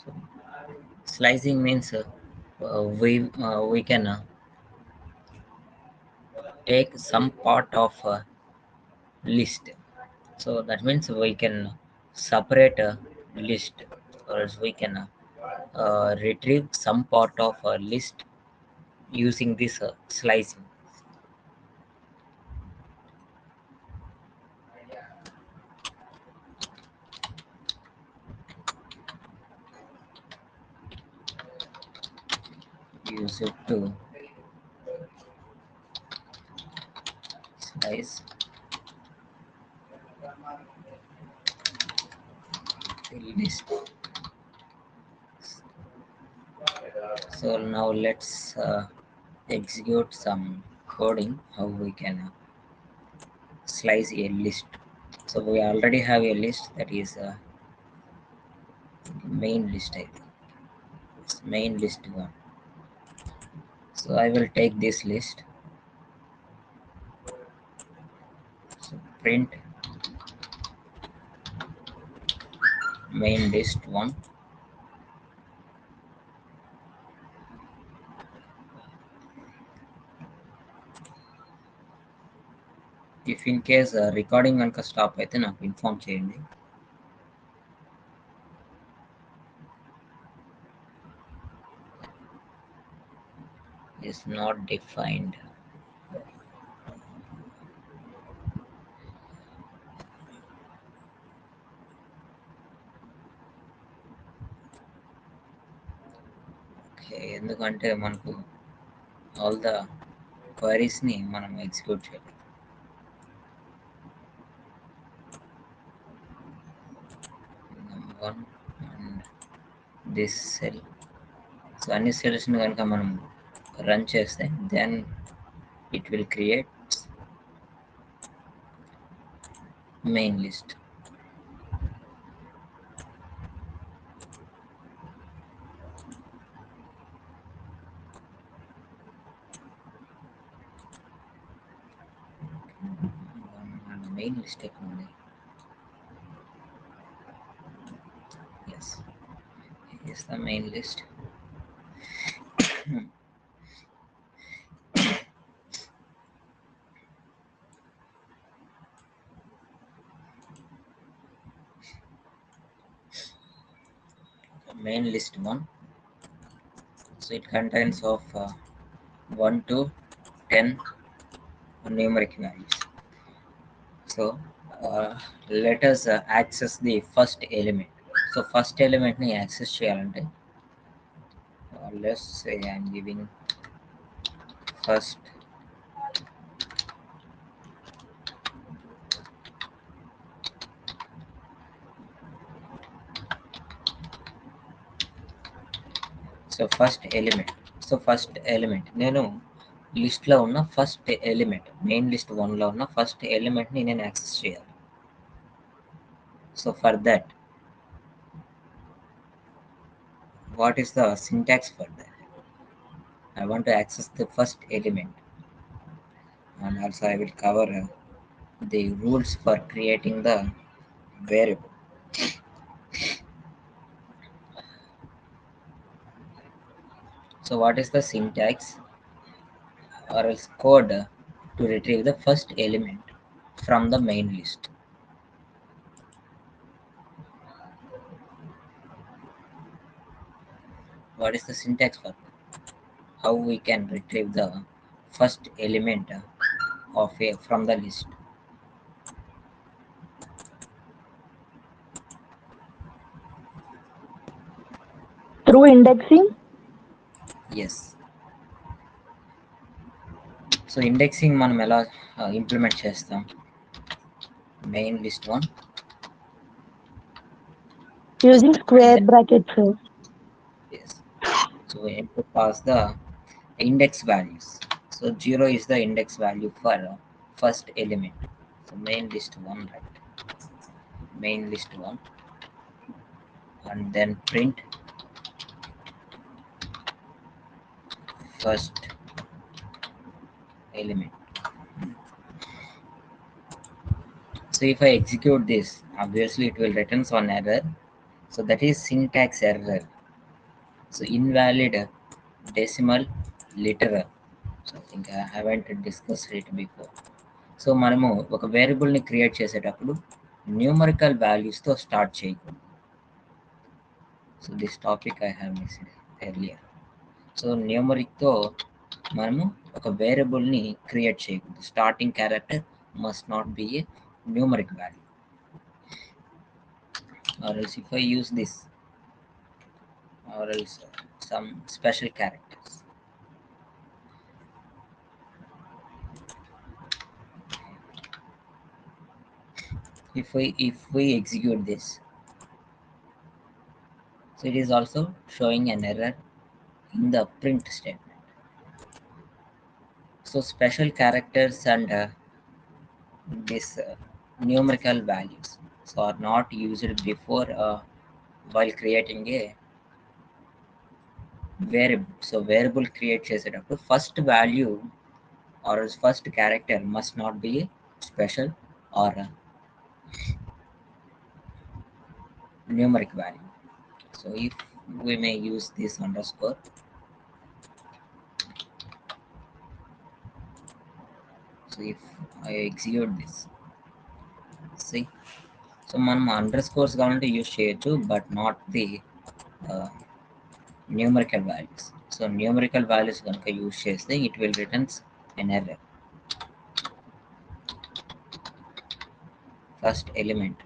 So slicing means we can take some part of a list. So that means we can separate a list, or else we can retrieve some part of a list using this slicing. Use it to slice the list. So now let's execute some coding how we can slice a list. So we already have a list, that is main list, I think. It's main list one. So I will take this list. So print main list one. If in case recording కనుక stop అయితే నాకు inform చేయండి. Is not defined. Okay, ఎందుకంటే మనకు all the క్వైరీస్ని మనం execute చేయాలి. Number one and this cell. So అన్ని సెల్స్ని కనుక మనం రన్ చేస్తే then it will create main list. Main list ఎక్కడ ఉంది? Yes, is the main list. Main list one. So it contains of 1 to 10 numeric values. So let us access the first element. So first element ni access cheyalante, let's say I'm giving first first element నేను లిస్ట్లో ఉన్న first element, main list వన్లో ఉన్న first ఎలిమెంట్ని నేను access చేయాలి. So for that, what is the syntax for that? I want to access the first element, and also I will cover the rules for creating the variable. So what is the syntax or else code to retrieve the first element from the main list? What is the syntax for that? How we can retrieve the first element of a from the list? Through indexing? Yes. So indexing మనం ఎలా implement చేస్తాం? Main list one Using square brackets. Yes. So we have to pass the index values. So 0 is the index value for first element. So main list 1, right? Main list 1, and then print first element. So if I execute this, obviously it will return an error So that is syntax error. So invalid decimal literal. So I think I haven't discussed it before. So మనము ఒక వేరియబుల్ని create చేసేటప్పుడు numerical వాల్యూస్తో start చేయకూడదు. So this topic I have missed earlier. So న్యూమరిక్తో మనము ఒక వేరియబుల్ని క్రియేట్ చేయకూడదు. Starting character must not be a numeric value. Or else if I use this, or else some special characters. If we execute this, so it is also showing an error in the print statement. So special characters and this numerical values so are not used before while creating a variable. So variable create చేసేటప్పుడు first value or else first character must not be a special or a numeric value. So if we may use this underscore, so if I execute this, see, so మనం అండర్స్కోర్స్ కావాలంటే use చేయొచ్చు but not the numerical values. So numerical values కనుక use చేస్తే it will returns an error. First element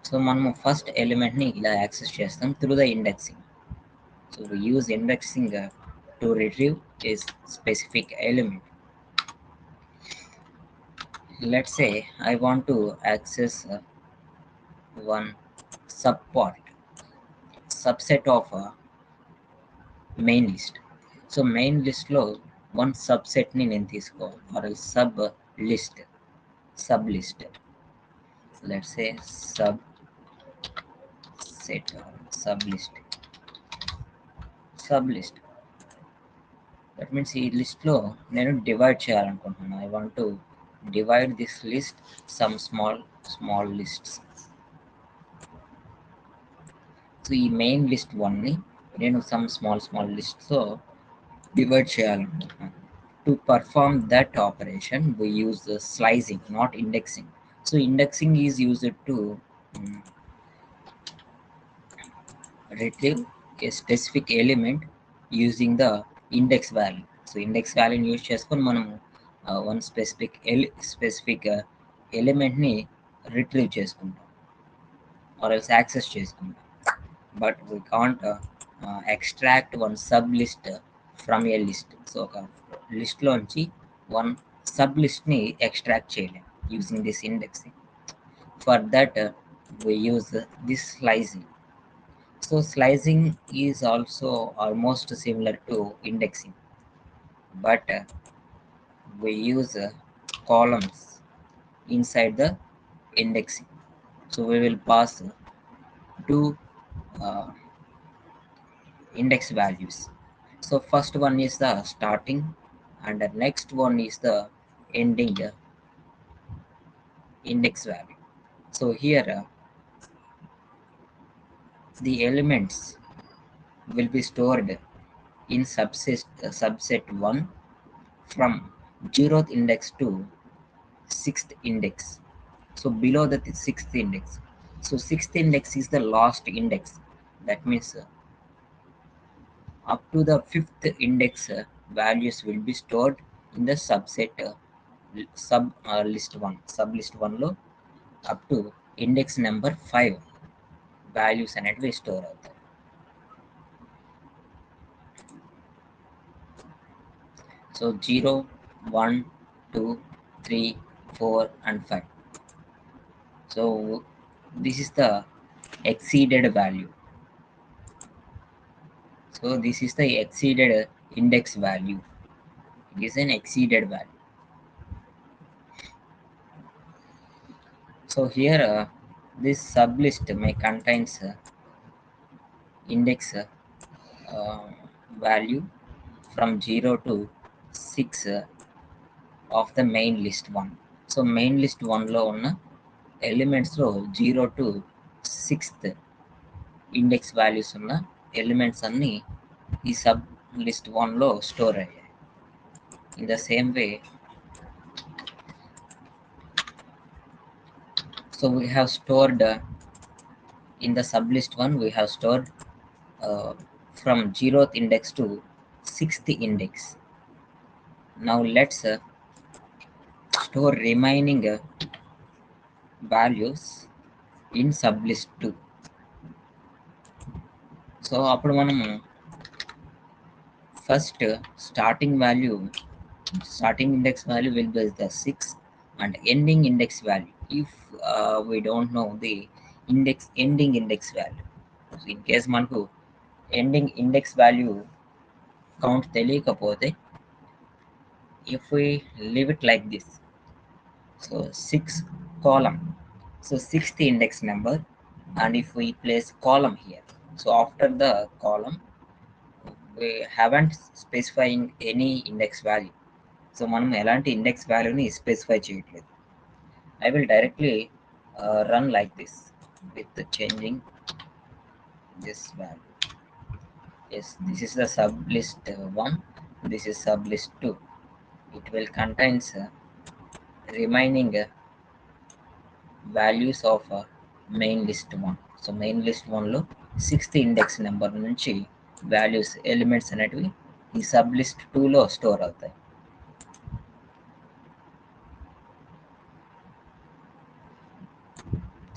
so మనము first ఎలిమెంట్ని ఇలా access చేస్తాం through the indexing. So we use indexing to retrieve a specific element. Let's say I want to access one subset of a main list. So main లిస్ట్లో one సబ్సెట్ని నేను తీసుకోవాలి or sub list. Let's say sub list. That means ఈ లిస్ట్లో నేను divide చేయాలనుకుంటున్నాను. I want to divide this list some small lists. So ఈ main list వన్ని నేను సమ్ స్మాల్ లిస్ట్తో డివైడ్ చేయాలనుకుంటున్నాను. To perform that operation we use the slicing, not indexing. So indexing is used to retrieve a specific element using the index value. So index value use చేసుకొని మనము one specific ఎలిమెంట్ని retrieve చేసుకుంటాం or else access చేసుకుంటాం. But we can't extract one sub list from A list. So ఒక లిస్ట్లోంచి one sub లిస్ట్ని extract చేయలేం using this indexing. For that we use this slicing. So slicing is also almost similar to indexing, but we use columns inside the indexing. So we will pass two uh, index values. So first one is the starting and the next one is the ending index value. So here the elements will be stored in subset 1 from 0th index to 6th index. So below the 6th index. So 6th index is the last index. That means up to the 5th index values will be stored in the subset sublist 1 లో up to index number 5 values అనేటివి store అవుతాయి. So 0, 1, 2, 3, 4 and 5. So this is the exceeded value. So this is the exceeded index value. It is an exceeded value. So here this sublist may contains index value from 0 to 6 of the main list 1. So main list 1లో ఉన్న ఎలిమెంట్స్లో 0 to 6th index values ఉన్న elements అన్నీ ఈ sub list 1లో store అయ్యాయి. In the same way, so we have stored in the sublist 1 we have stored from 0th index to 6th index. Now let's store remaining values in sublist 2. So అప్పుడు మనము first starting index value will be the 6 and ending index value if we don't know the ending index value. So in case మనకు ending index value count తెలియకపోతే, if we leave it like this, so 6 column, so 6th index number, and if we place column here, so after the column we haven't specifying any index value, so మనం ఎలాంటి index వాల్యూని specify చేయట్లేదు. I will directly run like this with changing this value. Yes, this is the sublist 1, this is sublist 2. It will contains remaining values of main list 1. So main list 1లో 6th index number నుంచి values elements అనేటివి ఈ sub list 2లో store అవుతాయి.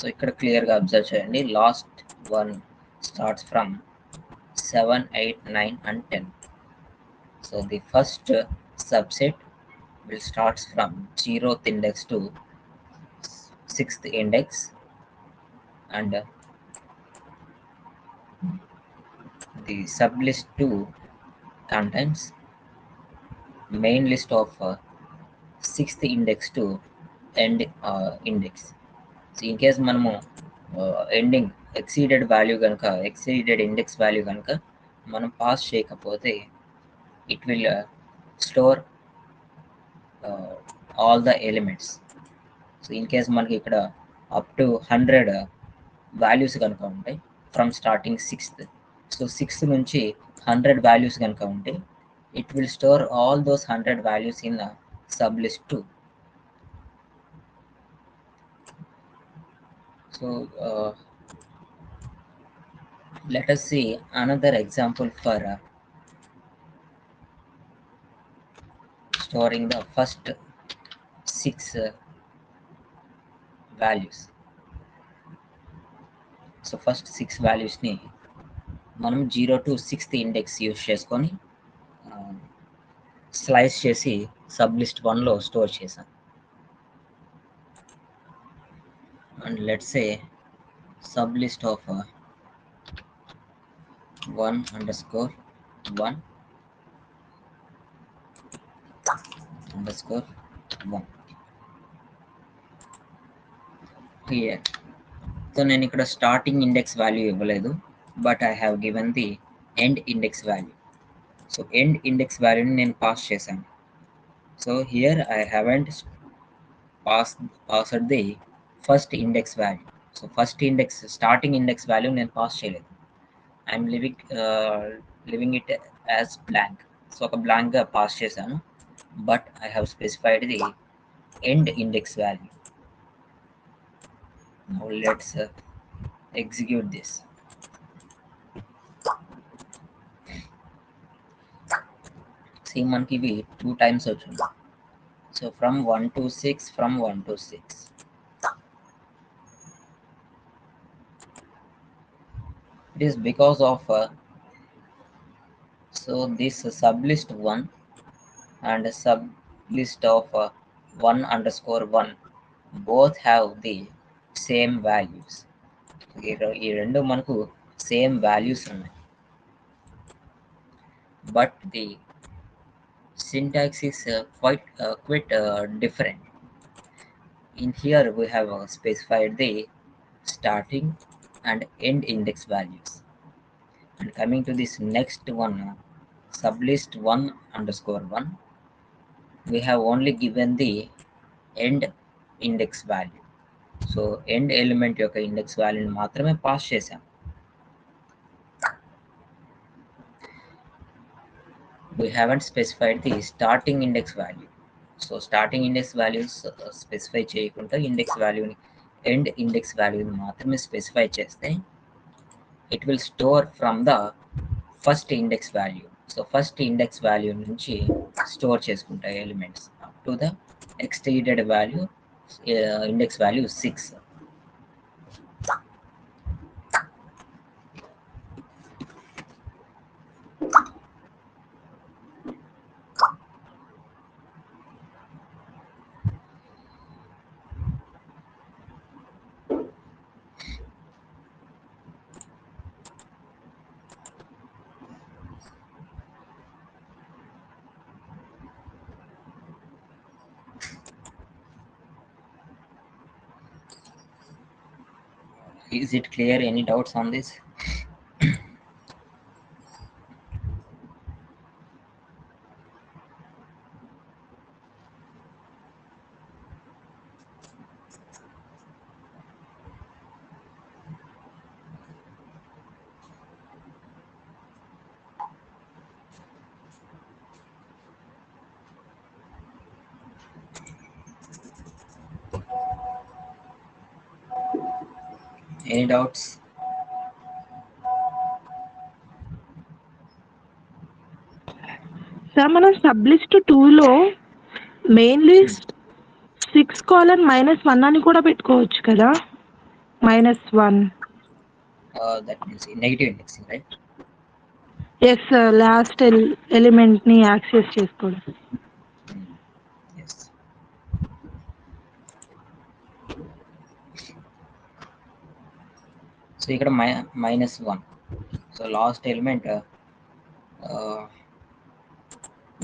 So ఇక్కడ క్లియర్గా observe చేయండి, last one starts from 7, 8, 9 and 10. So the first subset will starts from 0th index to 6th index, and the sublist 2 contains main list of 6th index to end index. So in case మనము ending exceeded index value కనుక మనం pass చేయకపోతే it will store all the elements. So in case మనకి ఇక్కడ up to 100 values కనుక ఉంటాయి from starting 6th, so 6th నుంచి 100 values కనుక ఉంటే it will store all those 100 values in sublist 2. So let us see another example for storing the first 6 values. So first 6 values ni మనం 0 to 6th index use చేసుకొని slice చేసి సబ్లిస్ట్ 1లో store చేసాం. And let's say sublist of 1 underscore 1 underscore 1 here. So నేను ఇక్కడ starting index value ఇవ్వలేదు, but I have given the end index value. So end index వాల్యూని నేను pass చేశాను. So here I haven't passed the first index value. So first index starting index value నేను pass చేయలేదు. I'm living it as blank. So ఒక బ్లాంక్గా pass చేశాను, but I have specified the end index value. Now let's execute this. See మనకి ఇవి 2 times వచ్చింది. So from 1 to 6, from 1 to 6. It is because of so this sublist 1 and sublist of 1 underscore 1 both have the same values. ఈ రెండు మనకు same values ఉన్నాయి, but the syntax is quite different. In here we have specified the starting and end index values, and coming to this next one, sublist 1 underscore 1, we have only given the end index value. So end element యొక్క index వాల్యూని మాత్రమే pass చేసాం. We haven't specified the starting index value. So starting index values specify చేయకుండా index వాల్యూని end index వాల్యూని మాత్రమే specify చేస్తే it will store from the first index value. So first index value నుంచి స్టోర్ చేసుకుంటాయి elements up to the extended value index value 6. Is it clear? Any doubts on this? Any doubts? Sir మనం sub list 2లో main list 6:-1 అని కూడా పెట్టుకోవచ్చు కదా, -1. That means negative indexing, right? Yes sir, last ఎలిమెంట్ని access చేసుకోవడం. Yes. So ఇక్కడ -1. So last element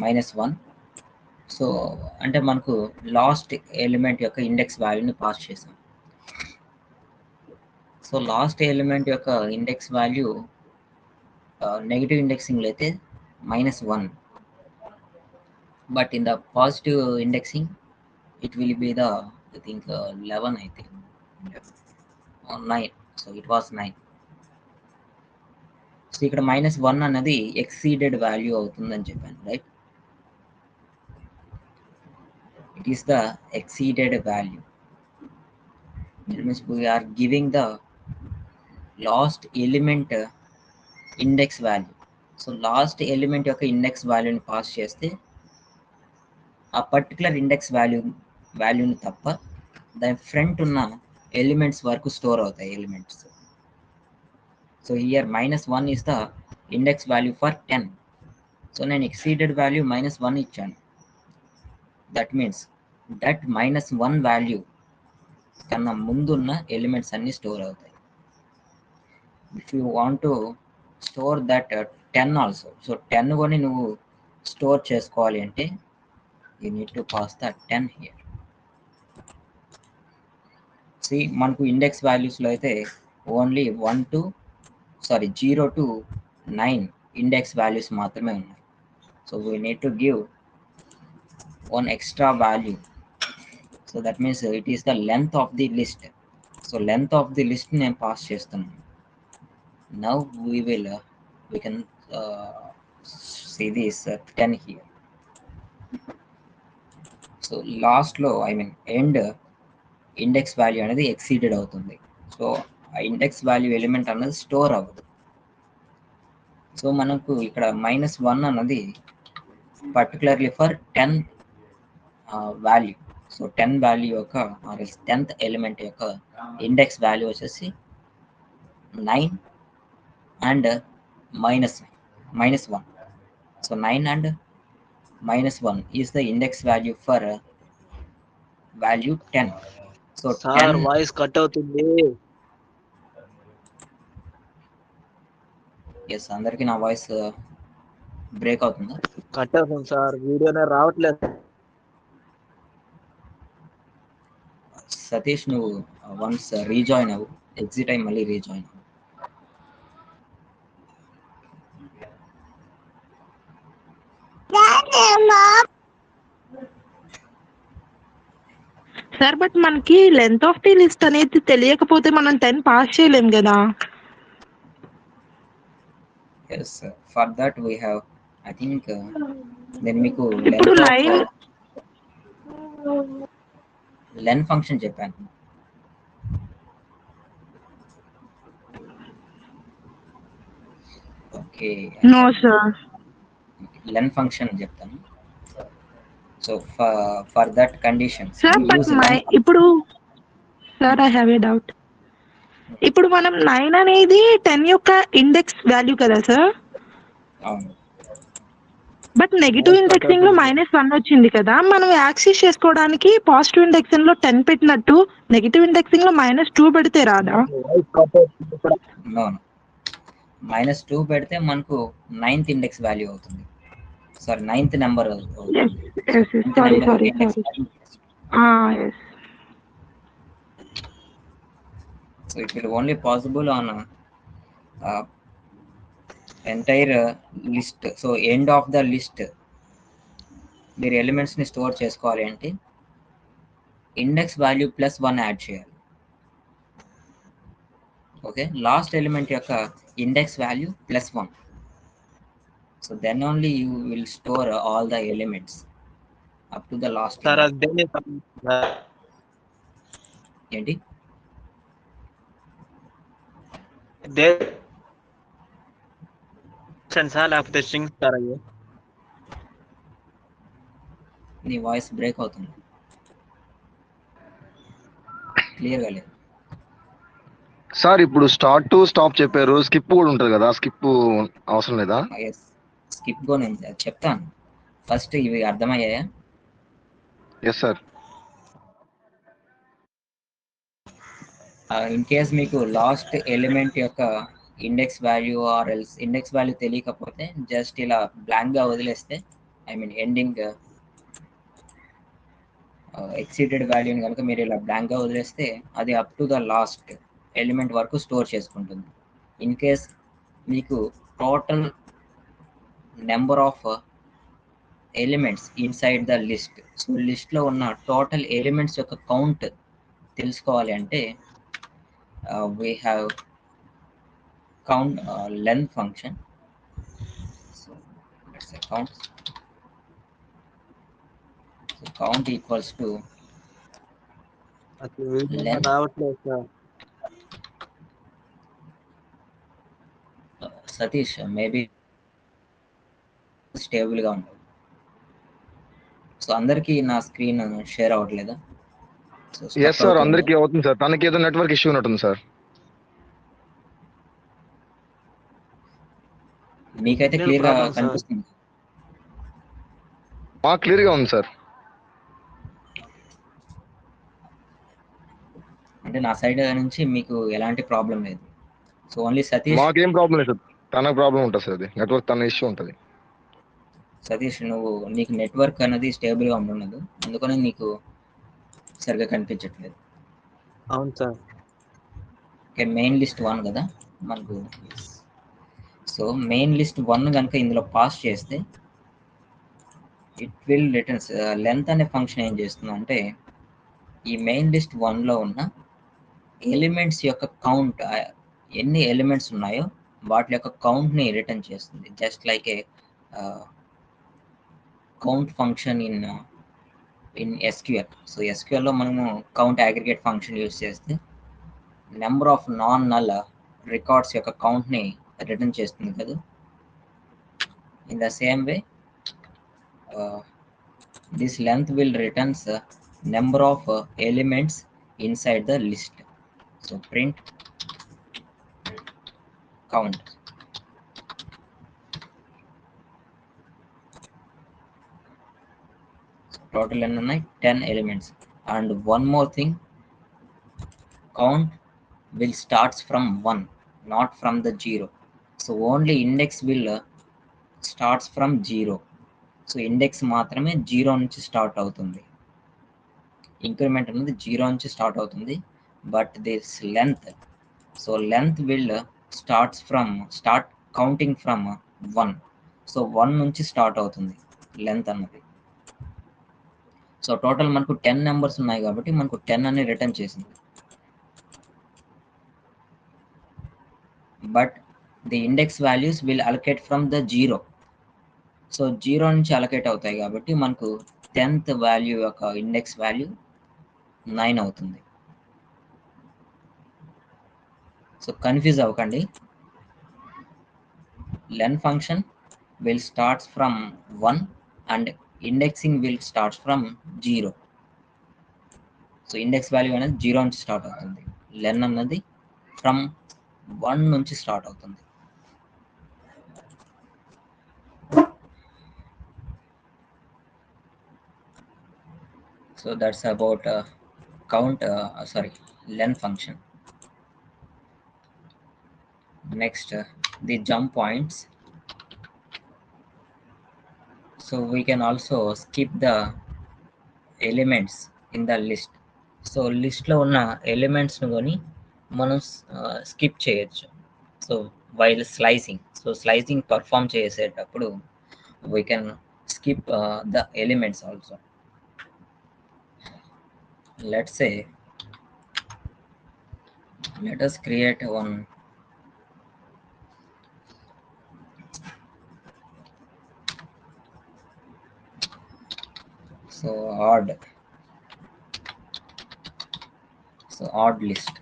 -1. So అంటే మనకు లాస్ట్ ఎలిమెంట్ యొక్క ఇండెక్స్ వాల్యూని పాస్ చేసాం. సో లాస్ట్ ఎలిమెంట్ యొక్క ఇండెక్స్ వాల్యూ నెగిటివ్ ఇండెక్సింగ్లో అయితే -1, but in the positive indexing it will be the I think 11, I think, or 9. So it was 9. So ఇక్కడ -1 అన్నది ఎక్సీడెడ్ వాల్యూ అవుతుందని చెప్పాను, right? It is the exceeded value. That means we are giving the last element index value. So last element యొక్క index వాల్యూని pass చేస్తే ఆ particular index వాల్యూని తప్ప దాని ఫ్రంట్ ఉన్న ఎలిమెంట్స్ వరకు స్టోర్ అవుతాయి elements. So here -1 is the index value for 10. So నేను ఎక్సీడెడ్ వాల్యూ -1 ఇచ్చాను. దట్ మీన్స్ దట్ -1 వాల్యూ కన్నా ముందున్న ఎలిమెంట్స్ అన్ని స్టోర్ అవుతాయి. If you want to store that 10 also, so 10 కొని నువ్వు స్టోర్ చేసుకోవాలి అంటే you need to pass the 10 here. See మనకు ఇండెక్స్ వాల్యూస్లో అయితే ఓన్లీ 0 to 9 ఇండెక్స్ వాల్యూస్ మాత్రమే ఉన్నాయి. So we need to give one extra value. So that means it is the length of the list. So length of the list నేను pass చేస్తున్నాను. Now we can see this 10 here. So లాస్ట్లో end index value అనేది exceeded అవుతుంది. So ఆ index value element అన్నది store అవ్వదు. So మనకు ఇక్కడ -1 అన్నది particularly for 10 value. So 10 value యొక్క 10th ఎలిమెంట్ యొక్క ఇండెక్స్ వాల్యూ వచ్చేసి 9 and -1. So 9 and -1 is the index value for value 10. So sir voice cut అవుతుంది. ఎస్, అందరికీ నా వాయిస్ బ్రేక్ అవుతుందా? కట్ అవుతుంది సార్, వీడియోనే రావట్లేదు. సతీష్, నువ్వు వన్స్ రీజాయిన్ అవ్వు, ఎగ్జిట్ అయ్యి మళ్ళీ రీజాయిన్ అవ్వు. సార్ బట్ మనకి లెంత్ ఆఫ్ ది లిస్ట్ అనేది తెలియకపోతే మనం 10 పాస్ చేయలేం కదా. Yes for that we have I think నేను మీకు ఇప్పుడు లెన్ ఫంక్షన్ చెప్పాను. Okay no sir. Len function చెప్తాను. So for that condition sir but ఇప్పుడు sir I have a doubt. ఇప్పుడు మనం 9 అనేది 10 యొక్క ఇండెక్స్ వాల్యూ కదా సార్. అవును. బట్ నెగిటివ్ ఇండెక్సింగ్ లో -1 వచ్చింది కదా, మనం యాక్సెస్ చేసుకోవడానికి పాజిటివ్ ఇండెక్సింగ్ లో 10 పెట్టినట్టు నెగిటివ్ ఇండెక్సింగ్ లో -2 పెడితే రాదా? -2 పెడితే మనకు 9th ఇండెక్స్ వాల్యూ అవుతుంది. సారీ 9th నెంబర్ అవుతుంది. Sorry. So it will only possible on entire list. So end of the list మీరు ఎలిమెంట్స్ ని స్టోర్ చేసుకోవాలి అంటే ఇండెక్స్ వాల్యూ +1 యాడ్ చేయాలి. ఓకే, లాస్ట్ ఎలిమెంట్ యొక్క index value +1. So then only you will store all the elements up to the last. ఏంటి లేకపోతే strings sir అయ్యి? నీ వాయిస్ బ్రేక్ అవుతుంది, క్లియర్గా లేదు. సార్ ఇప్పుడు స్టార్ట్ టు స్టాప్ చెప్పారు, స్కిప్ కూడా ఉంటుంది కదా, స్కిప్ అవసరం లేదా? ఎస్, స్కిప్ కూడా నేను చెప్తాను. ఫస్ట్ ఇవి అర్థమయ్యాయా? Yes sir. ఇన్ కేస్ మీకు లాస్ట్ ఎలిమెంట్ యొక్క index value or else index value తెలియకపోతే జస్ట్ ఇలా బ్లాంక్గా వదిలేస్తే, ఐ మీన్ ఎండింగ్ ఎక్సీడెడ్ వాల్యూని కనుక మీరు ఇలా బ్లాంక్గా వదిలేస్తే అది up to the last element వరకు స్టోర్ చేసుకుంటుంది. ఇన్ కేస్ మీకు total number of elements inside the list, so లిస్ట్లో ఉన్న టోటల్ ఎలిమెంట్స్ యొక్క కౌంట్ తెలుసుకోవాలి అంటే we have count len function. So let's say count. So count equals to len. రావట్లేదు sir. Satish maybe స్టేబుల్గా ఉంటుంది. సో అందరికీ నా స్క్రీన్ షేర్ అవ్వట్లేదా? ఎస్ సార్, అందరికీ అవుతుంది సార్. తనకి ఏదో నెట్వర్క్ ఇష్యూ ఉన్నట్టుంది సార్. మీకైతే క్లియర్ గా కనిపిస్తుంది? క్లియర్ గా ఉంది సార్. అంటే నా సైడ్ నుంచి మీకు ఎలాంటి ప్రాబ్లం లేదు. సో ఓన్లీ సతీష్, మాకేం ప్రాబ్లం లేదు సార్, తనకు ప్రాబ్లం ఉంటుంది సార్. అది నెట్వర్క్ తన ఇష్యూ ఉంటుంది. సతీష్ నీకు నెట్వర్క్ అనేది స్టేబుల్ గా ఉండదు, అందుకని నీకు సరిగా కనిపించట్లేదు. అవును సార్. ఓకే, మెయిన్ లిస్ట్ 1 కదా మనకు. సో మెయిన్ లిస్ట్ 1 కనుక ఇందులో పాస్ చేస్తే ఇట్ విల్ రిటర్న్స్ లెంత్ అనే ఫంక్షన్ ఏం చేస్తుంది అంటే ఈ మెయిన్ లిస్ట్ 1లో ఉన్న ఎలిమెంట్స్ యొక్క కౌంట్, ఎన్ని ఎలిమెంట్స్ ఉన్నాయో వాటి యొక్క కౌంట్ని రిటర్న్ చేస్తుంది. Just like a count function in SQL. So SQLలో మనము కౌంట్ అగ్రిగేట్ ఫంక్షన్ యూజ్ చేస్తే number of non null records యొక్క కౌంట్ని రిటర్న్ చేస్తుంది కదా. In the same way this length will returns number of elements inside the list. So print count. So total ఉన్నాయి 10 elements. And one more thing, count will starts from 1, not from the 0. So only index will starts from 0. So index మాత్రమే 0 నుంచి start అవుతుంది. Increment అనేది 0 నుంచి start అవుతుంది. But this length, so length will start counting from 1. So 1 నుంచి start అవుతుంది length అన్నది. So total మనకు 10 నెంబర్స్ ఉన్నాయి కాబట్టి మనకు 10 అని రిటర్న్ చేసింది. But the index values will allocate from the 0. So 0 నుంచి అలొకేట్ అవుతాయి కాబట్టి మనకు 10th వాల్యూ యొక్క ఇండెక్స్ వాల్యూ 9 అవుతుంది. సో కన్ఫ్యూజ్ అవ్వకండి. Len function will starts from 1 and indexing will starts from 0. So index value అనేది 0 నుంచి స్టార్ట్ అవుతుంది. లెన్ అన్నది ఫ్రమ్ 1 నుంచి స్టార్ట్ అవుతుంది. So that's about len function. Next, the jump points. So we can also skip the elements in the list. So లిస్ట్లో ఉన్న ఎలిమెంట్స్ను కొని మనం స్కిప్ చేయొచ్చు. So while slicing, so slicing perform చేసేటప్పుడు we can skip the elements also. Let's say, let us create one odd list.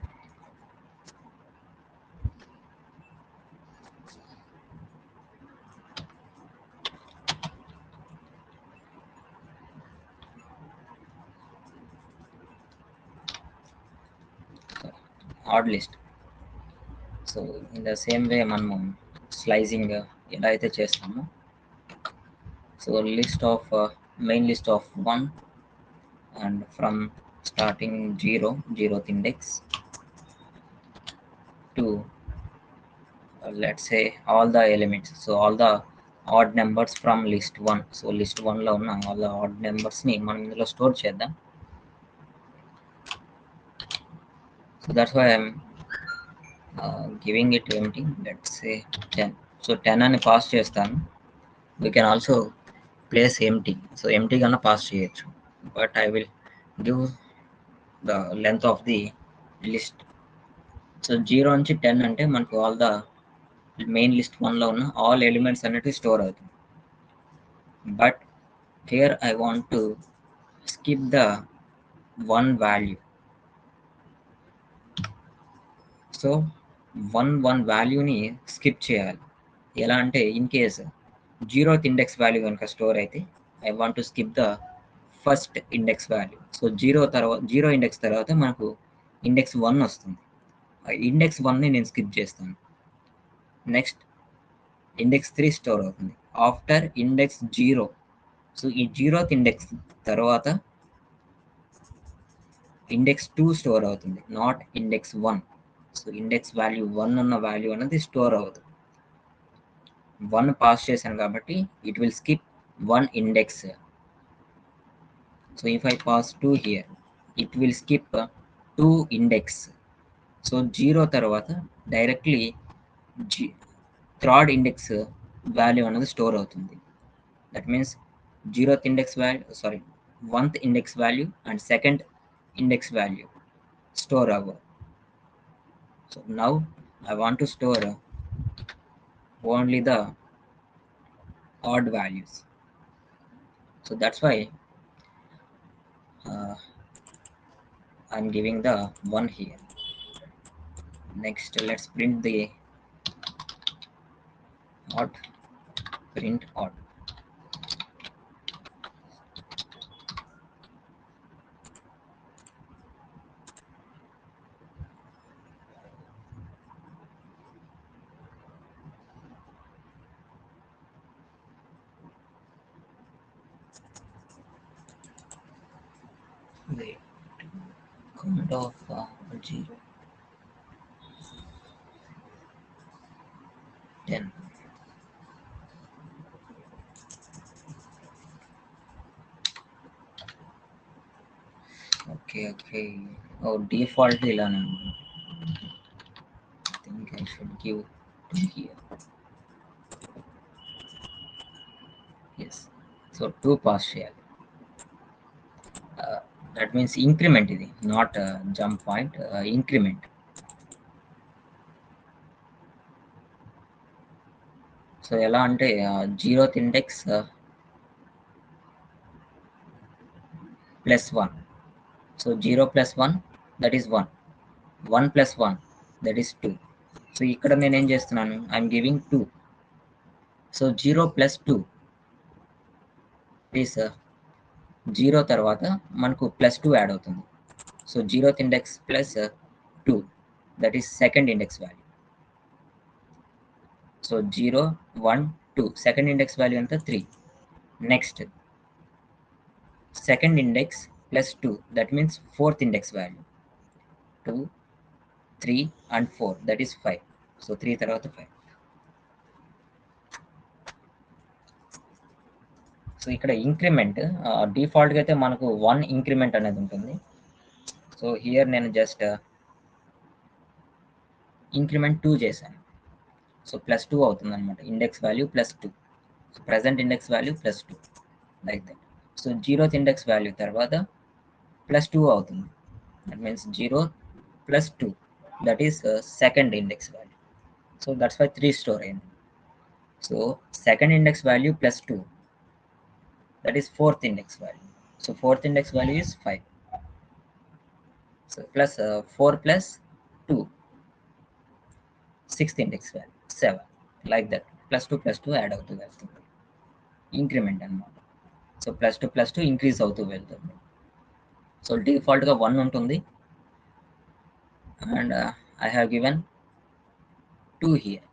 Odd list. So in the same way మనము slicing ఎలా అయితే చేస్తామో, so list of main list of 1 and from starting 0th index to let's say all the elements, so all the odd numbers from list 1. So list 1లో ఉన్న all the odd నెంబర్స్ని మనం ఇందులో store చేద్దాం. So that's why I'm giving it empty. Let's say 10. So 10 అని pass చేస్తాను. We can also place empty. So empty కన్నా pass చేయొచ్చు, but I will give the length of the list. So 0 నుంచి 10 అంటే మనకు ఆల్ ద మెయిన్ లిస్ట్ 1లో ఉన్న all elements అనేటివి స్టోర్ అవుతుంది. But here I want to skip the 1 value. So 1 వాల్యూని స్కిప్ చేయాలి. ఎలా అంటే, in case 0th index value కనుక స్టోర్ అయితే I want to skip the first index value. So 0 index తర్వాత మనకు ఇండెక్స్ 1 వస్తుంది. ఆ ఇండెక్స్ 1ని నేను స్కిప్ చేస్తాను. నెక్స్ట్ ఇండెక్స్ 3 స్టోర్ అవుతుంది ఆఫ్టర్ ఇండెక్స్ 0. సో ఈ 0th ఇండెక్స్ తర్వాత ఇండెక్స్ 2 స్టోర్ అవుతుంది, not index 1. So index value 1 ఉన్న వాల్యూ అనేది స్టోర్ అవ్వదు. 1 పాస్ చేశాను కాబట్టి it will skip 1 index. So if I pass 2 here, it will skip 2 index. So 0 తర్వాత డైరెక్ట్లీ థర్డ్ ఇండెక్స్ వాల్యూ అనేది స్టోర్ అవుతుంది. That means 0th index value, 1th index value and second index value store అవ్వవు. So now I want to store only the odd values. So that's why I'm giving the 1 here. Next, let's print the odd. Print odd. Wait, count of 0, 10. Okay. Oh, default ilana. I think I should give 2 here. Yes. So 2 pass చేయాలి. That means increment, ఇది not jump point, increment. So ఎలా అంటే 0th index +1. So 0 + 1 that is 1, 1 + 1 that is 2. So ఇక్కడ నేనేం చేస్తున్నాను, I'm giving 2. So 0 + 2 is 0 తర్వాత మనకు +2 add అవుతుంది. So 0th index +2 that is second index value. So 0, 1, 2 second index value ఎంత 3. Next second index +2 that means fourth index value 2, 3 and 4 that is 5. So 3 తర్వాత 5. So ఇక్కడ increment డిఫాల్ట్గా అయితే మనకు 1 increment అనేది ఉంటుంది. సో హియర్ నేను జస్ట్ ఇంక్రిమెంట్ 2 చేశాను. సో +2 అవుతుంది అనమాట, index value +2. So present index value +2 like that. So 0th index value తర్వాత +2 అవుతుంది. That means 0 + 2 that is second index value. So that's why 3 store అయింది. So second index value +2 that is fourth index value. So fourth index value is 5. So plus 4 plus 2, sixth index value 7, like that. +2 + 2 add అవుతూ వెళ్తుంది, increment అన్నమాట. So +2 + 2 increase అవుతూ వెళ్తుంది. So డిఫాల్ట్గా 1 ఉంటుంది, and I have given 2 here.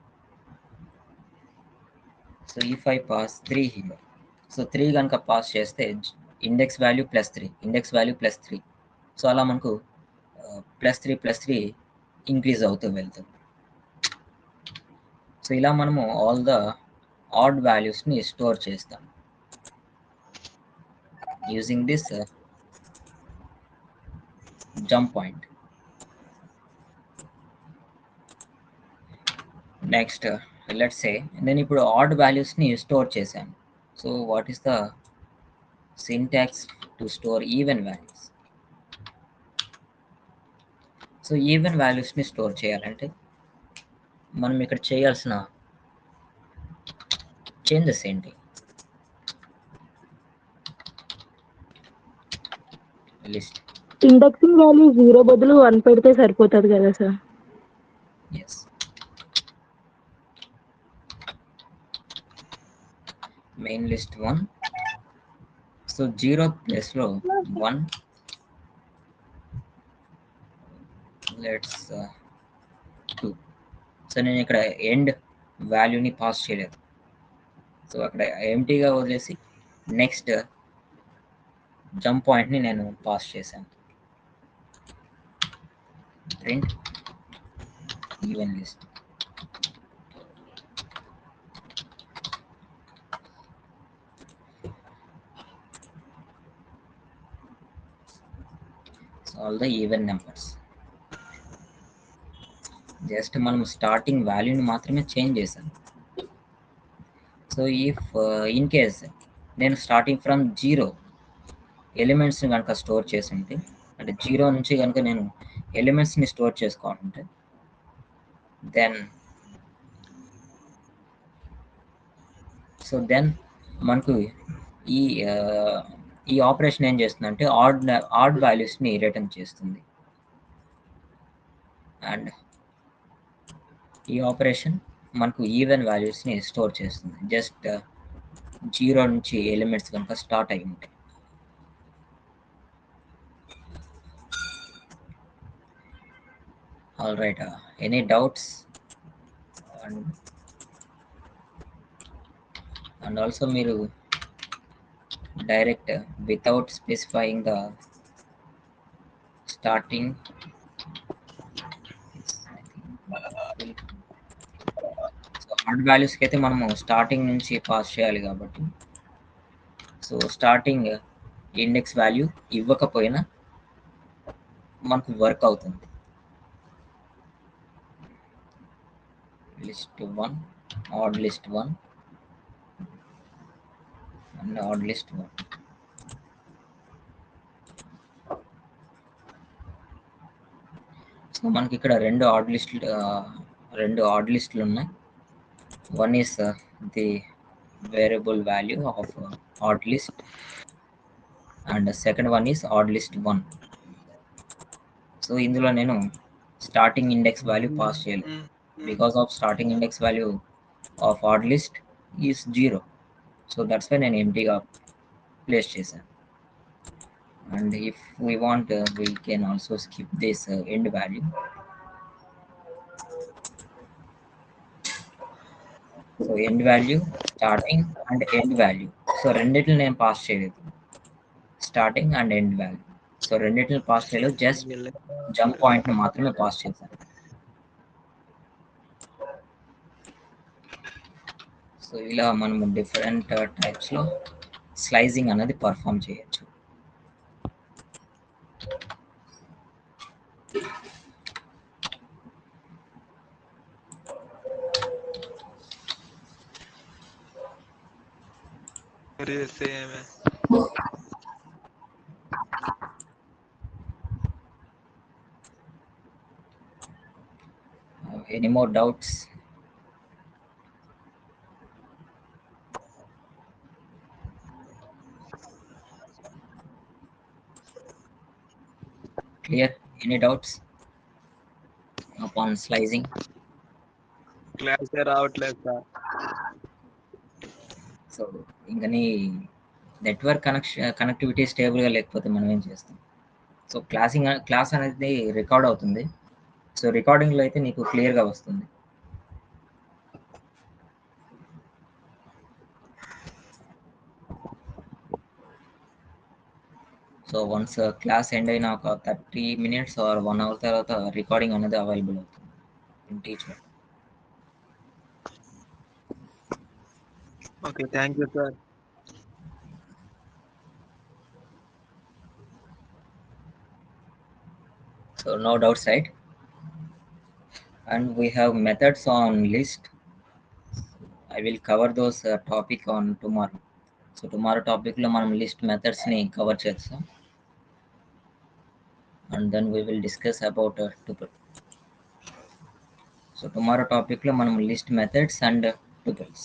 So if I pass 3 here, so 3 కనుక pass చేస్తే index value +3, index value +3. So అలా మనకు +3 +3 ఇంక్రీజ్ అవుతూ వెళ్తుంది. సో ఇలా మనము ఆల్ ద ఆడ్ వాల్యూస్ని స్టోర్ చేస్తాం using this jump point. Next let's say నేను ఇప్పుడు ఆడ్ వాల్యూస్ని స్టోర్ చేశాను. So what is the syntax to store even values? So even వాల్యూస్ని స్టోర్ చేయాలంటే మనం ఇక్కడ చేయాల్సిన చేంజెస్ ఏంటి? లిస్ట్. ఇండెక్సింగ్ వాల్యూ 0 బదులు 1 పెడితే సరిపోతుంది కదా sir? Yes, main list 1. So 0 ప్లేస్లో 1, లెట్స్ 2. సో నేను ఇక్కడ ఎండ్ వాల్యూని పాస్ చేయలేదు. సో అక్కడ ఎంటీగా వదిలేసి నెక్స్ట్ జంప్ పాయింట్ని నేను పాస్ చేశాను. Print even list. All the even numbers. Just మనం స్టార్టింగ్ వాల్యూని మాత్రమే చేంజ్ చేశాను. సో ఇఫ్ ఇన్ కేస్ నేను స్టార్టింగ్ ఫ్రమ్ 0 ఎలిమెంట్స్ని కనుక స్టోర్ చేసి ఉంటే, అంటే 0 నుంచి కనుక నేను ఎలిమెంట్స్ని స్టోర్ చేసుకోవాలంటే దెన్ మనకు ఈ ఆపరేషన్ ఏం చేస్తుందంటే ఆడ్ వాల్యూస్ని రిటర్న్ చేస్తుంది. అండ్ ఈ ఆపరేషన్ మనకు ఈవెన్ వాల్యూస్ని స్టోర్ చేస్తుంది, జస్ట్ 0 నుంచి ఎలిమెంట్స్ కనుక స్టార్ట్ అయి ఉంటాయి. All right, any doubts? And also మీరు direct without specifying the starting, so odd వాల్యూస్కి అయితే మనము స్టార్టింగ్ నుంచి పాస్ చేయాలి కాబట్టి, సో స్టార్టింగ్ ఇండెక్స్ వాల్యూ ఇవ్వకపోయినా మనకు వర్క్ అవుతుంది. List 1, odd list 1 and odd list 1. So మనకి ఇక్కడ రెండు ఆడ్ లిస్టులు ఉన్నాయి. One is the variable value of odd list and second one is odd list 1. So ఇందులో నేను స్టార్టింగ్ ఇండెక్స్ వాల్యూ పాస్ చేయలేదు because of starting index value of odd list is 0. So that's why నేను ఎంటీగా place చేశాను. And if we want we can also skip this end value. So end value, starting and end value, so రెండిటిని నేను pass చేయలేదు, starting and end value. So రెండిటిని pass చేయలేదు, just jump పాయింట్ని మాత్రమే పాస్ చేశాను. సో ఇలా మనము డిఫరెంట్ టైప్స్లో స్లైజింగ్ అనేది పర్ఫామ్ చేయొచ్చు. Same Any more doubts? Clear? Any doubts upon slicing? Class రావట్లేదు సార్. సో ఇంకా నీ నెట్వర్క్ కనెక్టివిటీ స్టేబుల్గా లేకపోతే మనం ఏం చేస్తాం? సో క్లాస్ అనేది రికార్డ్ అవుతుంది. సో రికార్డింగ్లో అయితే నీకు క్లియర్గా వస్తుంది. సో వన్స్ క్లాస్ ఎండ్ అయిన ఒక 30 minutes ఆర్ 1 hour తర్వాత రికార్డింగ్ అనేది అవైలబుల్ అవుతుంది in teacher. Okay, thank you sir. So no doubts, right? And we have methods on list. I will cover those topic on tomorrow. So tomorrow topic lo manam list methods ni cover chestam, and then we will discuss about tuple. So tomorrow topic lo manam list methods and tuples.